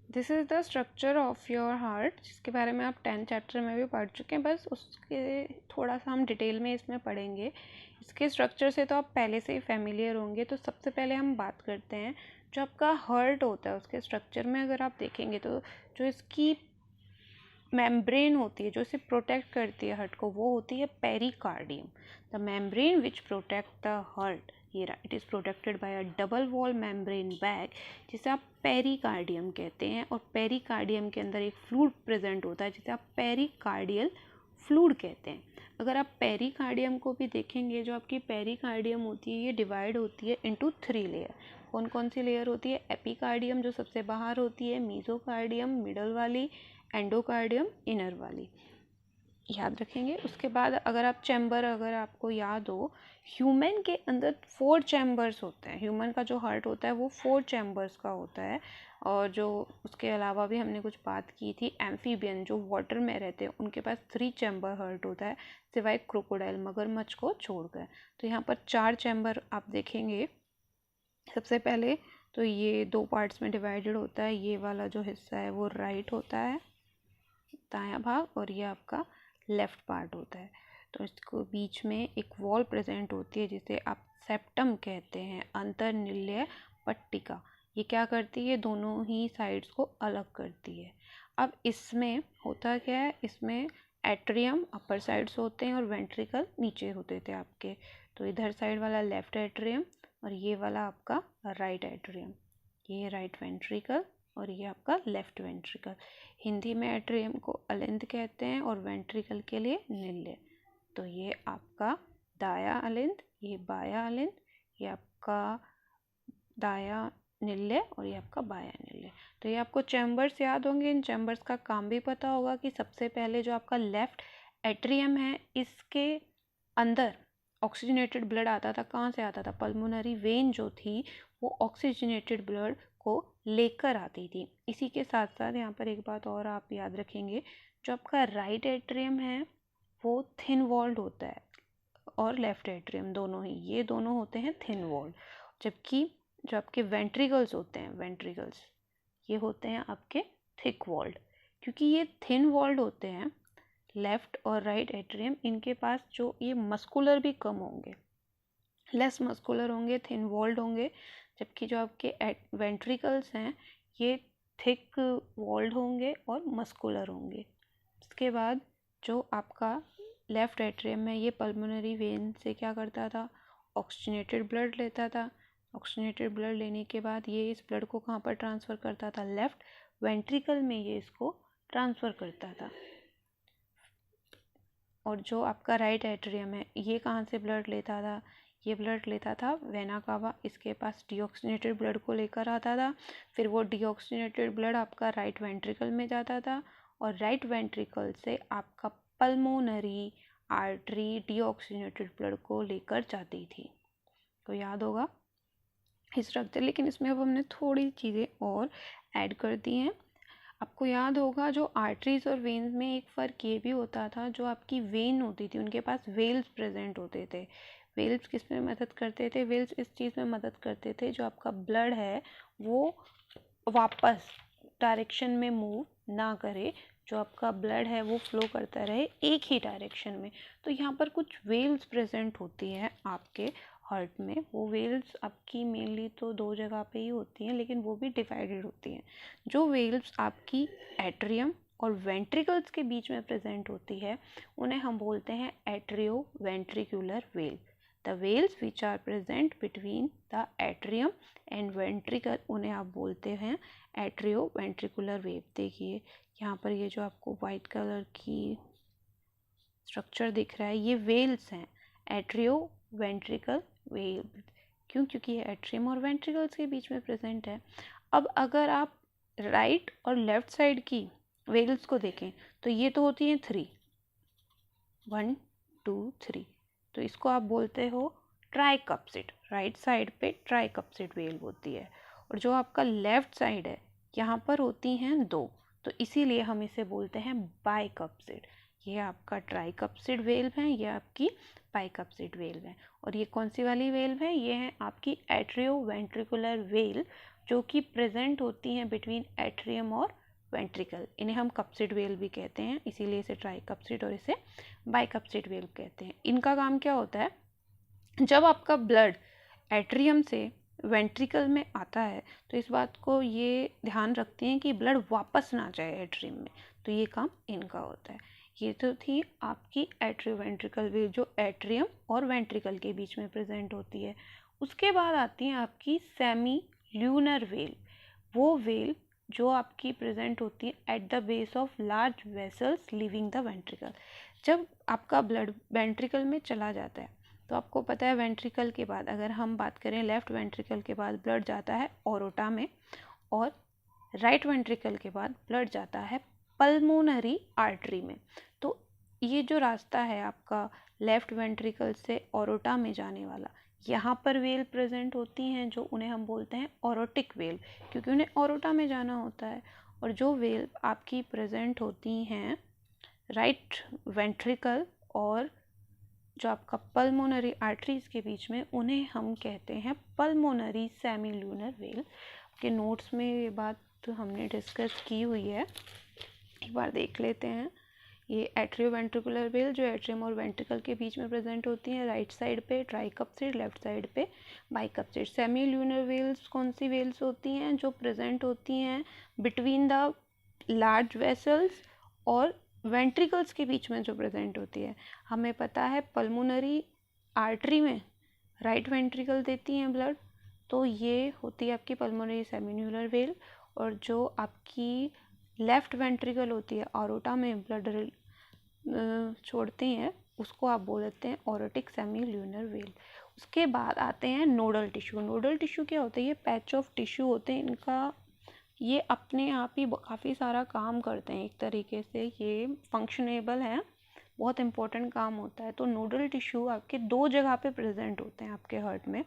This is the structure of your heart, जिसके बारे में आप 10th चैप्टर में भी पढ़ चुके हैं, बस उसके थोड़ा सा हम डिटेल में इसमें पढ़ेंगे। इसके स्ट्रक्चर से तो आप पहले से ही फैमिलियर होंगे। तो सबसे पहले हम बात करते हैं जो आपका हार्ट होता है उसके स्ट्रक्चर में। अगर आप देखेंगे तो जो इसकी मेम्ब्रेन होती है जो इसे प्रोटेक्ट करती है हार्ट को, वो होती है pericardium. The membrane which protect the heart, ये it is protected by a double wall membrane bag, जिसे आप पेरिकार्डियम कहते हैं। और पेरिकार्डियम के अंदर एक फ्लूइड प्रेजेंट होता है जिसे आप पेरिकार्डियल फ्लूइड कहते हैं। अगर आप पेरिकार्डियम को भी देखेंगे, जो आपकी पेरिकार्डियम होती है ये डिवाइड होती है इनटू 3 लेयर। कौन कौन सी लेयर होती है? एपिकार्डियम जो सबसे बाहर होती है, मीजोकार्डियम मिडल वाली, एंडोकार्डियम इनर वाली, याद रखेंगे। उसके बाद अगर आपको याद हो, ह्यूमन के अंदर 4 चैम्बर्स होते हैं। ह्यूमन का जो हार्ट होता है वो 4 चैम्बर्स का होता है। और जो उसके अलावा भी हमने कुछ बात की थी, एम्फीबियन जो वाटर में रहते हैं उनके पास 3 चैम्बर हार्ट होता है, सिवाय क्रोकोडाइल मगरमच्छ को छोड़कर। तो यहाँ पर 4 चैम्बर आप देखेंगे। सबसे पहले तो ये 2 पार्ट्स में डिवाइडेड होता है। ये वाला जो हिस्सा है वो राइट होता है, दायां भाग, और ये आपका लेफ्ट पार्ट होता है। तो इसको बीच में एक वॉल प्रेजेंट होती है जिसे आप सेप्टम कहते हैं, अंतर्निलय पट्टिका। ये क्या करती है? दोनों ही साइड्स को अलग करती है। अब इसमें होता क्या है, इसमें एट्रियम अपर साइड्स होते हैं और वेंट्रिकल नीचे होते थे आपके। तो इधर साइड वाला लेफ्ट एट्रियम और ये वाला आपका राइट एट्रियम, ये राइट वेंट्रिकल और ये आपका लेफ्ट वेंट्रिकल। हिंदी में एट्रियम को अलिंद कहते हैं और वेंट्रिकल के लिए निल्य। तो ये आपका दाया अलिंद, ये बाया अलिंद, ये आपका दाया निल्य और ये आपका बाया निल्य। तो ये आपको चैम्बर्स याद होंगे। इन चैम्बर्स का काम भी पता होगा कि सबसे पहले जो आपका लेफ्ट एट्रियम है, इसके अंदर ऑक्सीजनेटेड ब्लड आता था। कहाँ से आता था? पल्मोनरी वेन जो थी वो ऑक्सीजनेटेड ब्लड को लेकर आती थी। इसी के साथ साथ यहाँ पर एक बात और आप याद रखेंगे, जो आपका राइट एट्रियम है वो थिन वॉल्ड होता है और लेफ्ट एट्रियम दोनों ही, ये दोनों होते हैं थिन वॉल्ड। जबकि जो आपके वेंट्रिकल्स होते हैं, वेंट्रिकल्स ये होते हैं आपके थिक वॉल्ड। क्योंकि ये थिन वॉल्ड होते हैं लेफ्ट और राइट एट्रियम, इनके पास जो ये मस्कुलर भी कम होंगे, लेस मस्कुलर होंगे, थिन वॉल्ड होंगे। जबकि जो आपके वेंट्रिकल्स हैं ये थिक वॉल्ड होंगे और मस्कुलर होंगे। इसके बाद जो आपका लेफ्ट एट्रियम में ये पल्मोनरी वेन से क्या करता था? ऑक्सीजनेटेड ब्लड लेता था। ऑक्सीजनेटेड ब्लड लेने के बाद ये इस ब्लड को कहाँ पर ट्रांसफ़र करता था? लेफ्ट वेंट्रिकल में ये इसको ट्रांसफ़र करता था। और जो आपका राइट एट्रियम है ये कहाँ से ब्लड लेता था? ये ब्लड लेता था वेना कावा, इसके पास डीऑक्सीजनेटेड ब्लड को लेकर आता था। फिर वो डीऑक्सीजनेटेड ब्लड आपका राइट वेंट्रिकल में जाता था और राइट वेंट्रिकल से आपका पल्मोनरी आर्टरी डीऑक्सीजनेटेड ब्लड को लेकर जाती थी। तो याद होगा इस स्ट्रक्चर। लेकिन इसमें अब हमने थोड़ी चीज़ें और ऐड कर दी हैं। आपको याद होगा जो आर्टरीज और वेन्स में एक फ़र्क ये भी होता था, जो आपकी वेन होती थी उनके पास वेल्स प्रेजेंट होते थे। वेल्स किस में मदद करते थे? वेल्स इस चीज़ में मदद करते थे जो आपका ब्लड है वो वापस डायरेक्शन में मूव ना करे, जो आपका ब्लड है वो फ्लो करता रहे एक ही डायरेक्शन में। तो यहाँ पर कुछ वेल्स प्रेजेंट होती हैं आपके हार्ट में। वो वेल्स आपकी मेनली तो 2 जगह पे ही होती हैं, लेकिन वो भी डिवाइडेड होती हैं। जो वेल्स आपकी एट्रियम और वेंट्रिकल्स के बीच में प्रेजेंट होती है उन्हें हम बोलते हैं atrioventricular valve. The valves which are present between the atrium and ventricle, उन्हें आप बोलते हैं एट्रियो वेंट्रिकुलर वेव। देखिए यहाँ पर ये जो आपको वाइट कलर की स्ट्रक्चर दिख रहा है ये वेल्स हैं, एट्रियो वेंट्रिकल वेव। क्यों? क्योंकि ये एट्रियम और वेंट्रिकल्स के बीच में प्रेजेंट है। अब अगर आप राइट और लेफ्ट साइड की वेल्स को देखें तो ये तो होती हैं 3, 1 2 3। तो इसको आप बोलते हो ट्राइकप्सिड। राइट साइड पे ट्राइकप्सिड वेल होती है और जो आपका लेफ्ट साइड है यहाँ पर होती हैं 2, तो इसीलिए हम इसे बोलते हैं बाइकप्सिड। ये आपका ट्राइकप्सिड वेल्व है, ये आपकी बाइकप्सिड वेल्व है। और ये कौन सी वाली वेल्व है? ये है आपकी एट्रियो वेंट्रिकुलर वेल्व जो कि प्रेजेंट होती हैं बिटवीन एट्रियम और वेंट्रिकल। इन्हें हम कप्सिड वेल भी कहते हैं, इसीलिए इसे ट्राइकप्सिड और इसे बाइकप्सिड वेल कहते हैं। इनका काम क्या होता है, जब आपका ब्लड एट्रियम से वेंट्रिकल में आता है तो इस बात को ये ध्यान रखते हैं कि ब्लड वापस ना जाए एट्रियम में, तो ये काम इनका होता है। ये तो थी आपकी एट्रियो वेंट्रिकल वेल जो एट्रियम और वेंट्रिकल के बीच में प्रेजेंट होती है। उसके बाद आती है आपकी सेमी ल्यूनर वेल, वो वेल जो आपकी प्रेजेंट होती है at the base of large vessels living the ventricle. जब आपका ब्लड वेंट्रिकल में चला जाता है तो आपको पता है वेंट्रिकल के बाद, अगर हम बात करें लेफ्ट वेंट्रिकल के बाद ब्लड जाता है ओरोटा में, और राइट वेंट्रिकल के बाद ब्लड जाता है पल्मोनरी आर्टरी में। तो ये जो रास्ता है आपका लेफ्ट वेंट्रिकल से ओरोटा में जाने वाला, यहाँ पर वेल प्रेजेंट होती हैं जो उन्हें हम बोलते हैं ओरोटिक वेल, क्योंकि उन्हें ओरोटा में जाना होता है। और जो वेल आपकी प्रेजेंट होती हैं राइट वेंट्रिकल और जो आपका पल्मोनरी आर्टरीज के बीच में, उन्हें हम कहते हैं पल्मोनरी सेमी ल्यूनर वेल। के नोट्स में ये बात तो हमने डिस्कस की हुई है, एक बार देख लेते हैं। ये एट्रियो वेंट्रिकुलर वेल जो एट्रियम और वेंट्रिकल के बीच में प्रेजेंट होती है, राइट साइड पे ट्राइकप्सिड, लेफ्ट साइड पे बाइकप्सिड। सेमी ल्यूनर वेल्स कौन सी वेल्स होती हैं, जो प्रेजेंट होती हैं बिटवीन द लार्ज वेसल्स और वेंट्रिकल्स के बीच में जो प्रेजेंट होती है। हमें पता है पल्मोनरी आर्टरी में राइट वेंट्रिकल देती हैं ब्लड, तो ये होती है आपकी पल्मोनरी सेमिन्यूलर वेल। और जो आपकी लेफ्ट वेंट्रिकल होती है ऑरोटा में ब्लड छोड़ती हैं, उसको आप बोल देते हैं ओरोटिक सेमी ल्यूनर वेल। उसके बाद आते हैं नोडल टिश्यू। नोडल टिश्यू क्या होता है, ये पैच ऑफ टिश्यू होते हैं, इनका ये अपने आप ही काफ़ी सारा काम करते हैं, एक तरीके से ये फंक्शनेबल है, बहुत इंपॉर्टेंट काम होता है। तो नोडल टिश्यू आपके दो जगह पे प्रेजेंट होते हैं आपके हार्ट में,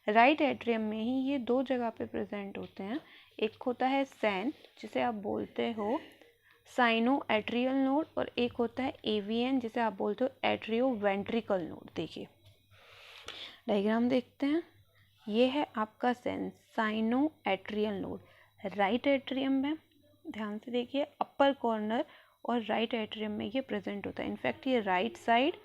राइट एट्रियम में ही ये दो जगह पे प्रेजेंट होते हैं। एक होता है सैन, जिसे आप बोलते हो साइनो एट्रियल नोड, और एक होता है एवीएन, जिसे आप बोलते हो एट्रियो वेंट्रिकल नोड। देखिए डायग्राम देखते हैं, ये है आपका sa sino atrial node right atrium में, ध्यान से देखिए अपर कॉर्नर और राइट एट्रियम में ये प्रेजेंट होता है। इनफैक्ट ये right side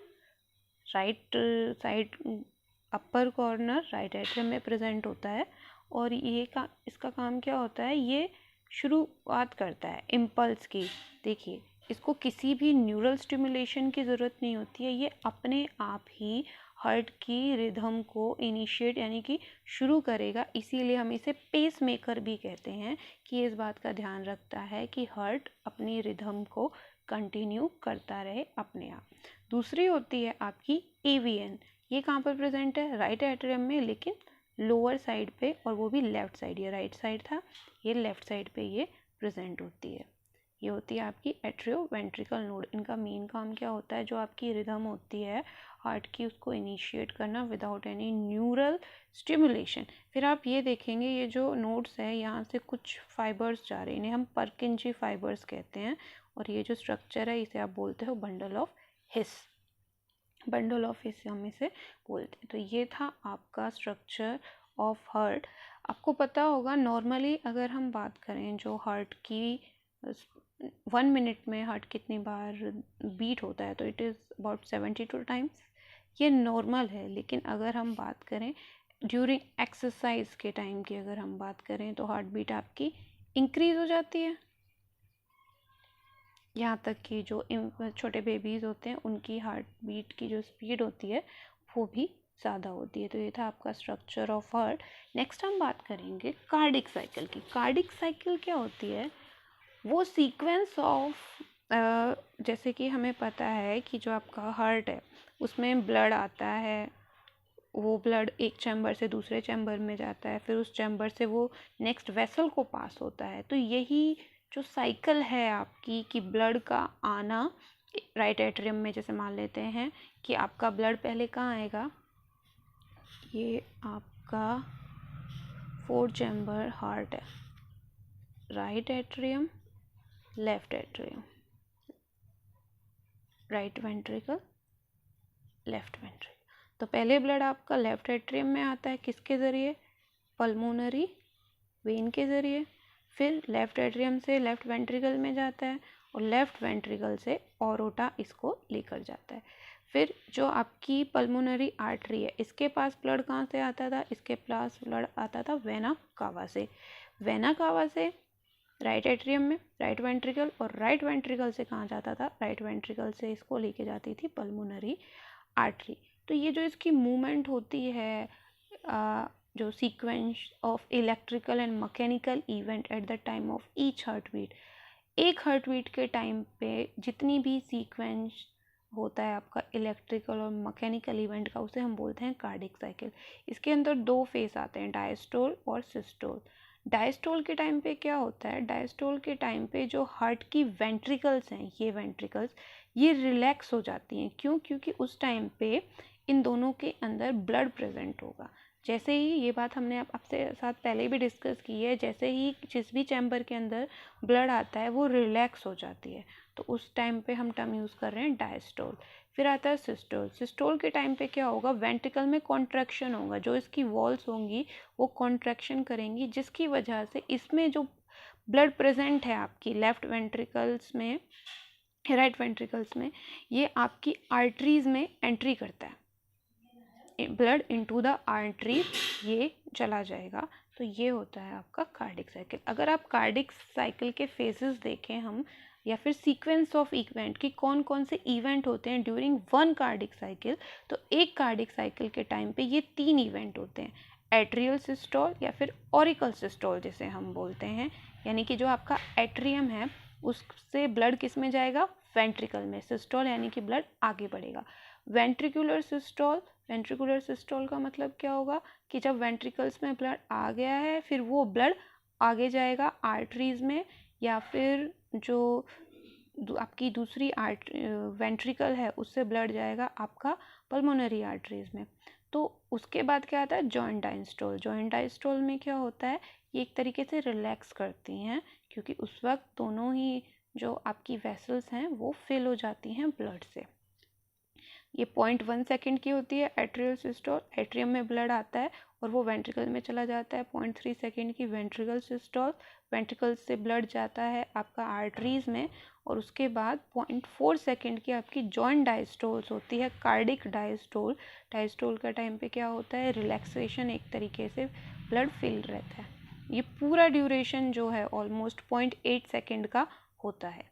upper corner right atrium में प्रेजेंट होता है। और ये इसका काम क्या होता है, ये शुरुआत करता है इम्पल्स की। देखिए इसको किसी भी न्यूरल स्टिमुलेशन की ज़रूरत नहीं होती है, ये अपने आप ही हार्ट की रिदम को इनिशिएट यानी कि शुरू करेगा। इसीलिए हम इसे पेस मेकर भी कहते हैं कि ये इस बात का ध्यान रखता है कि हार्ट अपनी रिदम को कंटिन्यू करता रहे अपने आप। दूसरी होती है आपकी एवीएन, ये कहाँ पर प्रेजेंट है, राइट एट्रियम में, लेकिन लोअर साइड पे, और वो भी लेफ्ट साइड। ये राइट साइड था, ये लेफ्ट साइड पे ये प्रेजेंट होती है। ये होती है आपकी एट्रियो वेंट्रिकल नोड। इनका मेन काम क्या होता है, जो आपकी रिदम होती है हार्ट की, उसको इनिशिएट करना विदाउट एनी न्यूरल स्टिमुलेशन। फिर आप ये देखेंगे ये जो नोड्स है, यहाँ से कुछ फाइबर्स जा रहे हैं, इन्हें हम परकिंजी फाइबर्स कहते हैं। और ये जो स्ट्रक्चर है इसे आप बोलते हो bundle of his, bundle of his हम इसे बोलते हैं। तो ये था आपका स्ट्रक्चर ऑफ हार्ट। आपको पता होगा नॉर्मली अगर हम बात करें जो हार्ट की 1 मिनट में हार्ट कितनी बार बीट होता है, तो इट इज़ अबाउट 72 टाइम्स, ये नॉर्मल है। लेकिन अगर हम बात करें ड्यूरिंग एक्सरसाइज के टाइम की, अगर हम बात करें तो हार्ट बीट आपकी इंक्रीज़ हो जाती है। यहाँ तक कि जो छोटे बेबीज़ होते हैं उनकी हार्ट बीट की जो स्पीड होती है वो भी ज़्यादा होती है। तो ये था आपका स्ट्रक्चर ऑफ हार्ट। नेक्स्ट हम बात करेंगे कार्डिक साइकिल की। कार्डिक साइकिल क्या होती है, वो सीक्वेंस ऑफ जैसे कि हमें पता है कि जो आपका हार्ट है उसमें ब्लड आता है, वो ब्लड एक चैम्बर से दूसरे चैम्बर में जाता है, फिर उस चैम्बर से वो नेक्स्ट वेसल को पास होता है। तो यही जो साइकिल है आपकी कि ब्लड का आना राइट एट्रियम में, जैसे मान लेते हैं कि आपका ब्लड पहले कहाँ आएगा, ये आपका 4 चैम्बर हार्ट है, right atrium, left atrium, right ventricle, left ventricle. तो पहले ब्लड आपका लेफ्ट एट्रियम में आता है, किसके ज़रिए, पल्मोनरी वेन के ज़रिए, फिर लेफ़्ट एट्रियम से लेफ़्ट वेंट्रिकल में जाता है और लेफ़्ट वेंट्रिकल से ऑरोटा इसको लेकर जाता है। फिर जो आपकी पल्मोनरी आर्टरी है, इसके पास ब्लड कहाँ से आता था? इसके पास ब्लड आता था वेना कावा से। वेना कावा से राइट एट्रियम में, राइट वेंट्रिकल, और राइट वेंट्रिकल से कहाँ जाता था? राइट वेंट्रिकल से इसको लेके जाती थी पल्मोनरी आर्टरी। तो ये जो इसकी मूवमेंट होती है, जो sequence of electrical and mechanical event at the time of each heartbeat, एक हार्ट बीट के टाइम पे जितनी भी सीक्वेंस होता है आपका इलेक्ट्रिकल और मैकेनिकल इवेंट का, उसे हम बोलते हैं कार्डिक साइकिल। इसके अंदर दो फेस आते हैं, डायस्टोल और सिस्टोल। डायस्टोल के टाइम पे क्या होता है? डायस्टोल के टाइम पे जो हार्ट की वेंट्रिकल्स हैं, ये वेंट्रिकल्स ये रिलैक्स हो जाती हैं। क्यों? क्योंकि उस टाइम पे इन दोनों के अंदर ब्लड प्रेजेंट होगा। जैसे ही, ये बात हमने आपसे साथ पहले भी डिस्कस की है, जैसे ही जिस भी चैम्बर के अंदर ब्लड आता है वो रिलैक्स हो जाती है, तो उस टाइम पे हम टर्म यूज़ कर रहे हैं डायस्टोल। फिर आता है सिस्टोल। सिस्टोल के टाइम पे क्या होगा? वेंट्रिकल में कॉन्ट्रैक्शन होगा, जो इसकी वॉल्स होंगी वो कॉन्ट्रैक्शन करेंगी, जिसकी वजह से इसमें जो ब्लड प्रेजेंट है आपकी लेफ्ट वेंट्रिकल्स में, राइट वेंट्रिकल्स में, ये आपकी आर्टरीज में एंट्री करता है। ब्लड इनटू द आर्टरी ये चला जाएगा। तो ये होता है आपका कार्डिक साइकिल। अगर आप कार्डिक साइकिल के फेजेस देखें हम, या फिर सीक्वेंस ऑफ इवेंट कि कौन कौन से इवेंट होते हैं ड्यूरिंग वन कार्डिक साइकिल, तो एक कार्डिक साइकिल के टाइम पे ये 3 इवेंट होते हैं, एट्रियल सिस्टोल या फिर ऑरिकल सिस्टोल जिसे हम बोलते हैं, यानी कि जो आपका एट्रियम है उससे ब्लड किस में जाएगा? वेंट्रिकल में। सिस्टोल यानी कि ब्लड आगे बढ़ेगा। वेंट्रिकुलर सिस्टोल, वेंट्रिकुलर सिस्टोल का मतलब क्या होगा कि जब वेंट्रिकल्स में ब्लड आ गया है, फिर वो ब्लड आगे जाएगा आर्टरीज में, या फिर जो आपकी दूसरी वेंट्रिकल है उससे ब्लड जाएगा आपका पल्मोनरी आर्टरीज में। तो उसके बाद क्या आता है? Joint diastole. जॉइंट डायस्टोल में क्या होता है? ये एक तरीके से रिलैक्स करती हैं, क्योंकि उस वक्त दोनों ही जो आपकी वेसल्स हैं वो फिल हो जाती हैं ब्लड से। ये 0.1 सेकेंड की होती है एट्रियल सिस्टोल, एट्रियम में ब्लड आता है और वो वेंट्रिकल में चला जाता है। 0.3 सेकेंड की वेंट्रिकल सिस्टोल, वेंट्रिकल से ब्लड जाता है आपका आर्टरीज में, और उसके बाद 0.4 सेकेंड की आपकी जॉइंट डायस्टोल्स होती है, कार्डिक डायस्टोल। डायस्टोल का टाइम पे क्या होता है? रिलैक्सेशन, एक तरीके से ब्लड फिल रहता है। ये पूरा ड्यूरेशन जो है ऑलमोस्ट 0.8 सेकेंड का होता है।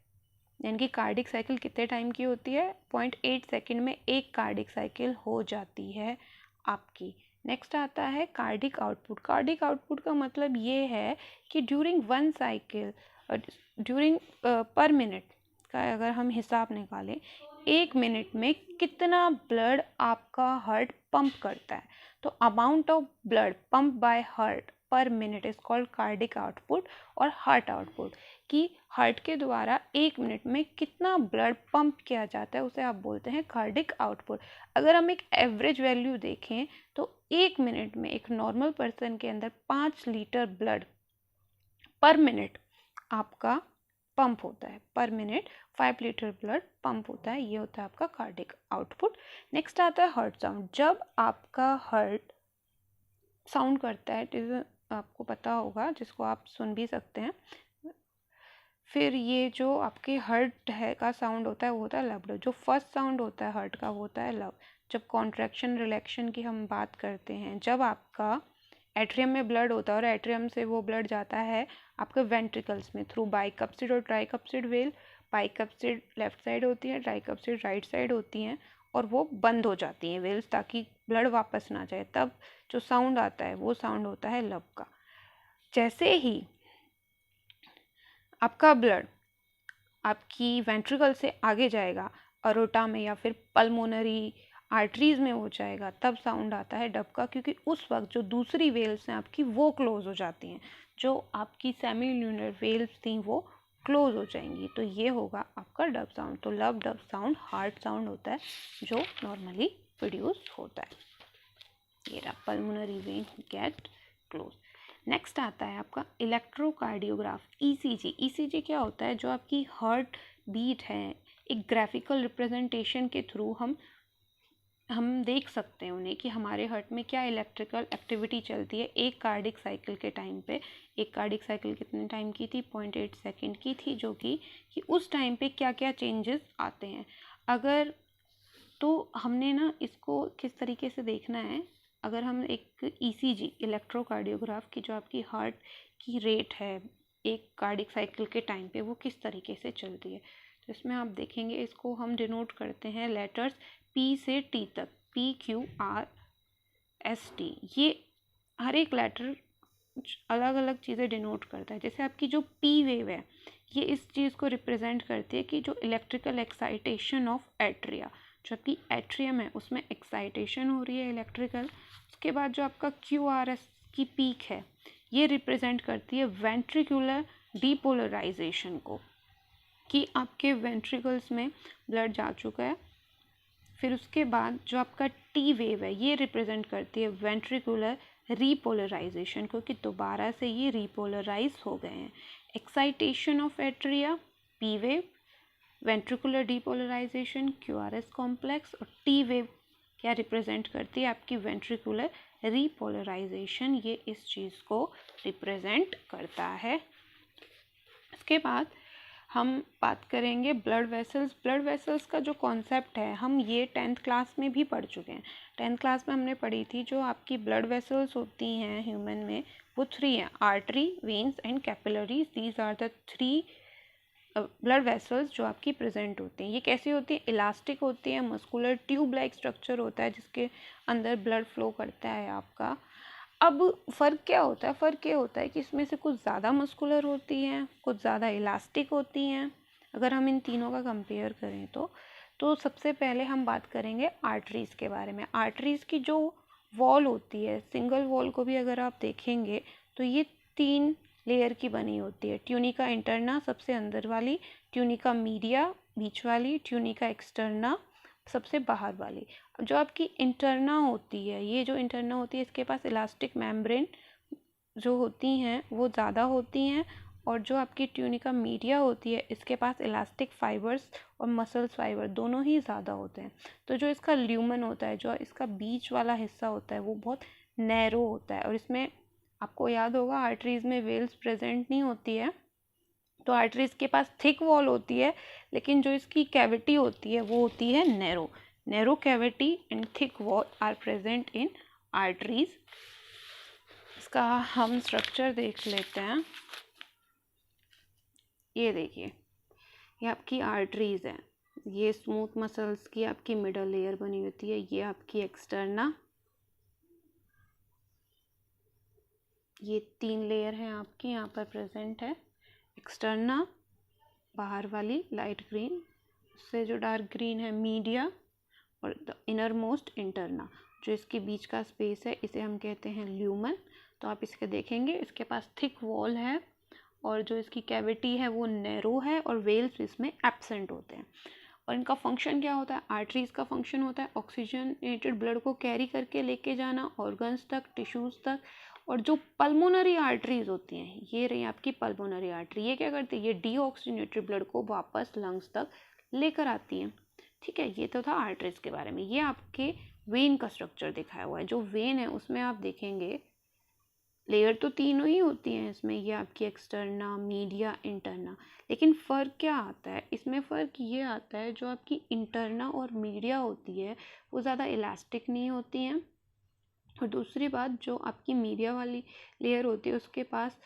यानी कि कार्डिक साइकिल कितने टाइम की होती है? 0.8 सेकेंड में एक कार्डिक साइकिल हो जाती है आपकी। नेक्स्ट आता है कार्डिक आउटपुट। कार्डिक आउटपुट का मतलब ये है कि ड्यूरिंग वन साइकिल, ड्यूरिंग पर मिनट का अगर हम हिसाब निकालें, 1 मिनट में कितना ब्लड आपका हार्ट पंप करता है, तो amount of blood pump by heart पर minute is called cardiac output और हार्ट आउटपुट, कि हार्ट के द्वारा 1 मिनट में कितना ब्लड पंप किया जाता है उसे आप बोलते हैं कार्डिक आउटपुट। अगर हम एक एवरेज वैल्यू देखें तो 1 मिनट में एक नॉर्मल पर्सन के अंदर 5 लीटर ब्लड पर मिनट आपका पंप होता है, पर मिनट 5 लीटर ब्लड पंप होता है। ये होता है आपका कार्डिक आउटपुट। नेक्स्ट आता है हार्ट साउंड। जब आपका हार्ट साउंड करता है, आपको पता होगा, जिसको आप सुन भी सकते हैं, फिर ये जो आपके हार्ट है का साउंड होता है वो होता है लब। जो फर्स्ट साउंड होता है हार्ट का वो होता है लब। जब कॉन्ट्रैक्शन रिलैक्शन की हम बात करते हैं, जब आपका एट्रियम में ब्लड होता है और एट्रियम से वो ब्लड जाता है आपके वेंट्रिकल्स में थ्रू बाइकप्सिड और ट्राइकप्सिड वेल। बाइकप्सिड लेफ्ट साइड होती है, ट्राइकप्सिड राइट साइड होती हैं, और वो बंद हो जाती हैं वेल्स, ताकि ब्लड वापस ना जाए। तब जो साउंड आता है वो साउंड होता है लब का। जैसे ही आपका ब्लड आपकी वेंट्रिकल से आगे जाएगा, अरोटा में या फिर पल्मोनरी आर्टरीज में हो जाएगा, तब साउंड आता है डब का, क्योंकि उस वक्त जो दूसरी वेल्स हैं आपकी वो क्लोज हो जाती हैं, जो आपकी सेमील्यूनर वेल्स थी वो क्लोज हो जाएंगी। तो ये होगा आपका डब साउंड। तो लब डब साउंड हार्ट साउंड होता है जो नॉर्मली प्रोड्यूस होता है। ये रहा pulmonary vein gate close. Next आता है आपका इलेक्ट्रोकार्डियोग्राफ, ईसीजी। ईसीजी क्या होता है? जो आपकी हार्ट बीट है, एक ग्राफिकल रिप्रेजेंटेशन के थ्रू हम हम देख सकते हैं उन्हें कि हमारे हार्ट में क्या इलेक्ट्रिकल एक्टिविटी चलती है एक कार्डिक साइकिल के टाइम पे। एक कार्डिक साइकिल कितने टाइम की थी? 0.8 सेकेंड की थी, जो कि उस टाइम पे क्या क्या चेंजेस आते हैं। अगर तो हमने ना इसको किस तरीके से देखना है, अगर हम एक ECG इलेक्ट्रोकार्डियोग्राफ की जो आपकी हार्ट की रेट है एक कार्डिक साइकिल के टाइम पे वो किस तरीके से चलती है, तो इसमें आप देखेंगे इसको हम डिनोट करते हैं लेटर्स P से T तक, PQRST। ये हर एक लेटर अलग अलग चीज़ें डिनोट करता है। जैसे आपकी जो P वेव है ये इस चीज़ को रिप्रेजेंट करती है कि जो इलेक्ट्रिकल एक्साइटेशन ऑफ एट्रिया, जो आपकी एट्रियम है उसमें एक्साइटेशन हो रही है इलेक्ट्रिकल। उसके बाद जो आपका QRS की पीक है ये रिप्रेजेंट करती है वेंट्रिकुलर डीपोलराइजेशन को, कि आपके वेंट्रिकल्स में ब्लड जा चुका है। फिर उसके बाद जो आपका T वेव है ये रिप्रेजेंट करती है वेंट्रिकुलर रीपोलराइजेशन को, कि दोबारा से ये रीपोलराइज हो गए हैं। Excitation of atria P wave, ventricular depolarization QRS complex, और T वेव क्या रिप्रेजेंट करती है? आपकी वेंट्रिकुलर रीपोलराइजेशन, ये इस चीज़ को रिप्रेजेंट करता है। इसके बाद हम बात करेंगे ब्लड वेसल्स। ब्लड वेसल्स का जो कॉन्सेप्ट है हम ये 10th क्लास में भी पढ़ चुके हैं। 10th क्लास में हमने पढ़ी थी जो आपकी ब्लड वेसल्स होती हैं ह्यूमन में वो 3 हैं, artery, veins and capillaries. These are the 3 blood vessels जो आपकी प्रेजेंट होती हैं। ये कैसी होती है? इलास्टिक होती है, मस्कुलर ट्यूब लाइक स्ट्रक्चर होता है जिसके अंदर ब्लड फ्लो करता है आपका। अब फ़र्क क्या होता है? फ़र्क ये होता है कि इसमें से कुछ ज़्यादा मस्कुलर होती हैं, कुछ ज़्यादा इलास्टिक होती हैं। अगर हम इन तीनों का कंपेयर करें तो सबसे पहले हम बात करेंगे आर्टरीज़ के बारे में। आर्टरीज़ की जो वॉल होती है, सिंगल वॉल को भी अगर आप देखेंगे तो ये 3 लेयर की बनी होती है। ट्यूनिका इंटरना सबसे अंदर वाली, ट्यूनिका मीडिया बीच वाली, ट्यूनिका एक्सटर्ना सबसे बाहर वाली। जो आपकी इंटरना होती है, ये जो इंटरना होती है इसके पास इलास्टिक मेम्ब्रेन जो होती हैं वो ज़्यादा होती हैं, और जो आपकी ट्यूनिका मीडिया होती है इसके पास इलास्टिक फाइबर्स और मसल्स फाइबर दोनों ही ज़्यादा होते हैं। तो जो इसका ल्यूमन होता है, जो इसका बीच वाला हिस्सा होता है वो बहुत नैरो होता है, और इसमें आपको याद होगा आर्टरीज़ में वेल्स प्रेजेंट नहीं होती है। तो आर्टरीज़ के पास थिक वॉल होती है, लेकिन जो इसकी कैविटी होती है वो होती है narrow. Narrow cavity and thick wall are present in arteries. इसका हम स्ट्रक्चर देख लेते हैं। ये देखिए, ये आपकी आर्टरीज है, ये स्मूथ मसल्स की आपकी मिडल लेयर बनी होती है। ये आपकी एक्सटर्ना, ये 3 लेयर हैं आपकी यहाँ पर प्रेजेंट है। एक्सटर्ना बाहर वाली लाइट ग्रीन, उससे जो डार्क ग्रीन है मीडिया, और द इनर मोस्ट इंटरना जो इसके बीच का स्पेस है इसे हम कहते हैं ल्यूमन। तो आप इसके देखेंगे इसके पास थिक वॉल है, और जो इसकी कैविटी है वो नैरो है, और वेल्स इसमें एब्सेंट होते हैं। और इनका फंक्शन क्या होता है? आर्टरीज का फंक्शन होता है ऑक्सीजनेटेड ब्लड को कैरी करके लेके जाना ऑर्गन्स तक, टिश्यूज़ तक। और जो पल्मोनरी आर्टरीज होती हैं, ये रही आपकी पल्मोनरी आर्टरी, ये क्या करती है? ये डीऑक्सीजनेटेड ब्लड को वापस लंग्स तक लेकर आती हैं। ठीक है, ये तो था आर्टरीज के बारे में। ये आपके वेन का स्ट्रक्चर दिखाया हुआ है। जो वेन है उसमें आप देखेंगे लेयर तो तीनों ही होती हैं इसमें, ये आपकी एक्सटर्ना, मीडिया, इंटरना। लेकिन फ़र्क क्या आता है इसमें? फ़र्क ये आता है जो आपकी इंटरना और मीडिया होती है वो ज़्यादा इलास्टिक नहीं होती हैं, और दूसरी बात जो आपकी मीडिया वाली लेयर होती है उसके पास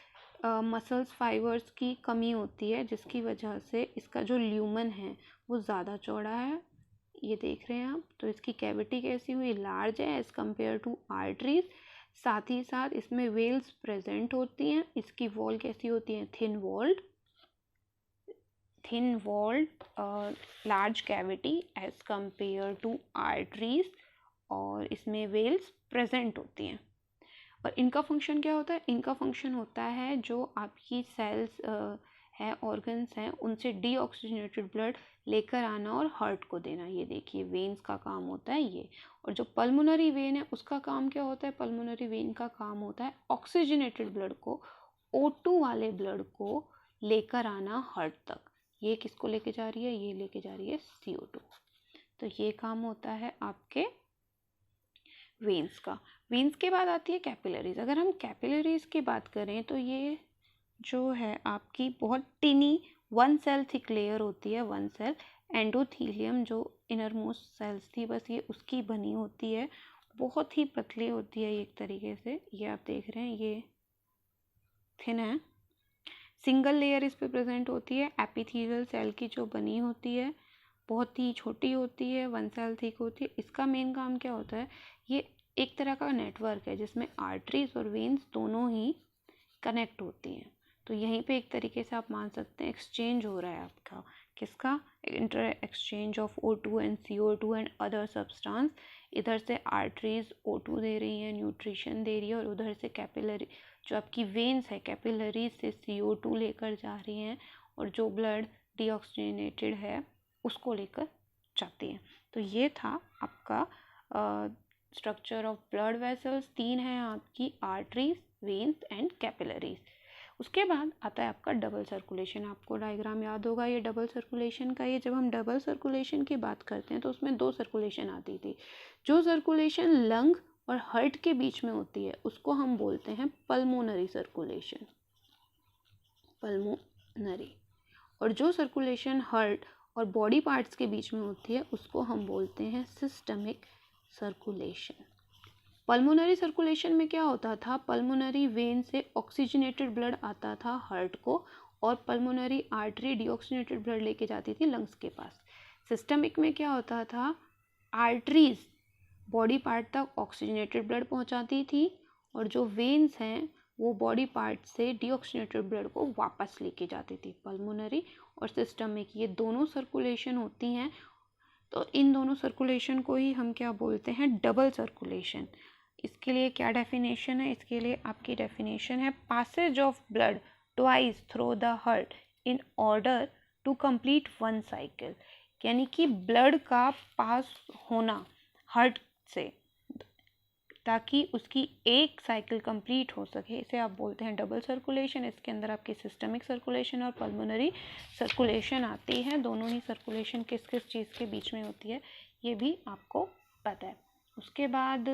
मसल्स फाइबर्स की कमी होती है, जिसकी वजह से इसका जो ल्यूमन है वो ज़्यादा चौड़ा है। ये देख रहे हैं आप। तो इसकी कैविटी कैसी हुई? लार्ज है एज़ कम्पेयर टू आर्टरीज। साथ ही साथ इसमें वेल्स प्रेजेंट होती हैं। इसकी वॉल कैसी होती है? Thin walled large cavity as compare to arteries, और इसमें वेल्स प्रेजेंट होती हैं। और इनका फंक्शन क्या होता है? इनका फंक्शन होता है जो आपकी सेल्स है, ऑर्गन्स हैं, उनसे डीऑक्सीजनेटेड ब्लड लेकर आना और हार्ट को देना। ये देखिए वेन्स का काम होता है ये। और जो पल्मोनरी वेन है उसका काम क्या होता है? पल्मोनरी वेन का काम होता है ऑक्सीजनेटेड ब्लड को, O2 वाले ब्लड को लेकर आना हार्ट तक। ये किसको लेके जा रही है? ये लेके जा रही है CO2। तो ये काम होता है आपके वेन्स का। वेन्स के बाद आती है कैपिलरीज। अगर हम कैपिलरीज की बात करें तो ये जो है आपकी बहुत tiny one cell thick layer होती है, वन सेल एंडोथीलियम जो इनर मोस्ट सेल्स थी बस ये उसकी बनी होती है, बहुत ही पतली होती है एक तरीके से। ये आप देख रहे हैं ये थिन है। सिंगल लेयर इस पे प्रेजेंट होती है। एपिथेलियल सेल की जो बनी होती है बहुत ही छोटी होती है, वन सेल थिक होती है। इसका मेन काम क्या होता है, ये एक तरह का नेटवर्क है जिसमें आर्टरीज और वेन्स दोनों ही कनेक्ट होती हैं। तो यहीं पे एक तरीके से आप मान सकते हैं एक्सचेंज हो रहा है आपका, किसका, inter exchange of O2 and CO2 and other substance. इधर से आर्टरीज O2 दे रही हैं, न्यूट्रिशन दे रही है, और उधर से कैपिलरी जो आपकी वेन्स है कैपिलरीज से CO2 लेकर जा रही हैं, और जो ब्लड डीऑक्सीजनेटेड है उसको लेकर जाती हैं। तो ये था आपका स्ट्रक्चर ऑफ ब्लड वेसल्स। 3 हैं आपकी, आर्टरीज, वेन्स एंड कैपिलरीज। उसके बाद आता है आपका डबल सर्कुलेशन। आपको डायग्राम याद होगा ये डबल सर्कुलेशन का। ये जब हम डबल सर्कुलेशन की बात करते हैं तो उसमें 2 सर्कुलेशन आती थी। जो सर्कुलेशन लंग और हार्ट के बीच में होती है उसको हम बोलते हैं पल्मोनरी सर्कुलेशन, पल्मोनरी। और जो सर्कुलेशन हार्ट और बॉडी पार्ट्स के बीच में होती है उसको हम बोलते हैं सिस्टमिक सर्कुलेशन। पल्मोनरी सर्कुलेशन में क्या होता था, पल्मोनरी वेन से ऑक्सीजनेटेड ब्लड आता था हार्ट को, और पल्मोनरी आर्टरी डीऑक्सीजनेटेड ब्लड लेके जाती थी लंग्स के पास। सिस्टमिक में क्या होता था, आर्टरीज बॉडी पार्ट तक ऑक्सीजनेटेड ब्लड पहुंचाती थी, और जो वेन्स हैं वो बॉडी पार्ट से डीऑक्सीजनेटेड ब्लड को वापस लेके जाती थी। पल्मोनरी और सिस्टमिक ये दोनों सर्कुलेशन होती हैं। तो इन दोनों सर्कुलेशन को ही हम क्या बोलते हैं, डबल सर्कुलेशन। इसके लिए क्या डेफिनेशन है, इसके लिए आपकी डेफिनेशन है passage of blood twice through the heart in order to complete one cycle. यानी कि ब्लड का पास होना हार्ट से ताकि उसकी एक साइकिल कंप्लीट हो सके, इसे आप बोलते हैं डबल सर्कुलेशन। इसके अंदर आपकी सिस्टमिक सर्कुलेशन और पल्मोनरी सर्कुलेशन आती है। दोनों ही सर्कुलेशन किस किस चीज़ के बीच में होती है ये भी आपको पता है। उसके बाद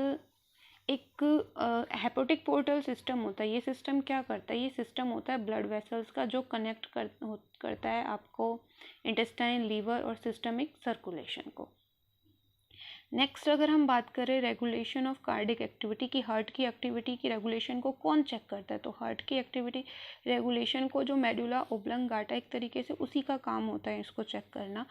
एक हेपेटिक पोर्टल सिस्टम होता है। ये सिस्टम क्या करता है, ये सिस्टम होता है ब्लड वेसल्स का जो कनेक्ट करता है आपको इंटेस्टाइन, लीवर और सिस्टमिक सर्कुलेशन को। नेक्स्ट अगर हम बात करें रेगुलेशन ऑफ कार्डिक एक्टिविटी की, हार्ट की एक्टिविटी की रेगुलेशन को कौन चेक करता है, तो हार्ट की एक्टिविटी रेगुलेशन को जो मेडुला ओब्लंगाटा एक तरीके से उसी का काम होता है इसको चेक करना।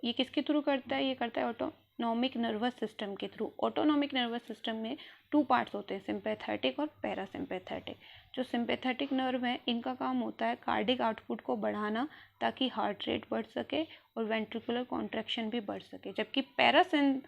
ये किसके थ्रू करता है, ये करता है ऑटोनॉमिक नर्वस सिस्टम के थ्रू। ऑटोनॉमिक नर्वस सिस्टम में 2 पार्ट्स होते हैं, सिंपैथेटिक और पैरासिम्पैथेटिक। जो सिंपैथेटिक नर्व है इनका काम होता है कार्डिक आउटपुट को बढ़ाना ताकि हार्ट रेट बढ़ सके और वेंट्रिकुलर कॉन्ट्रैक्शन भी बढ़ सके, जबकि पैरासिम्पैथेटिक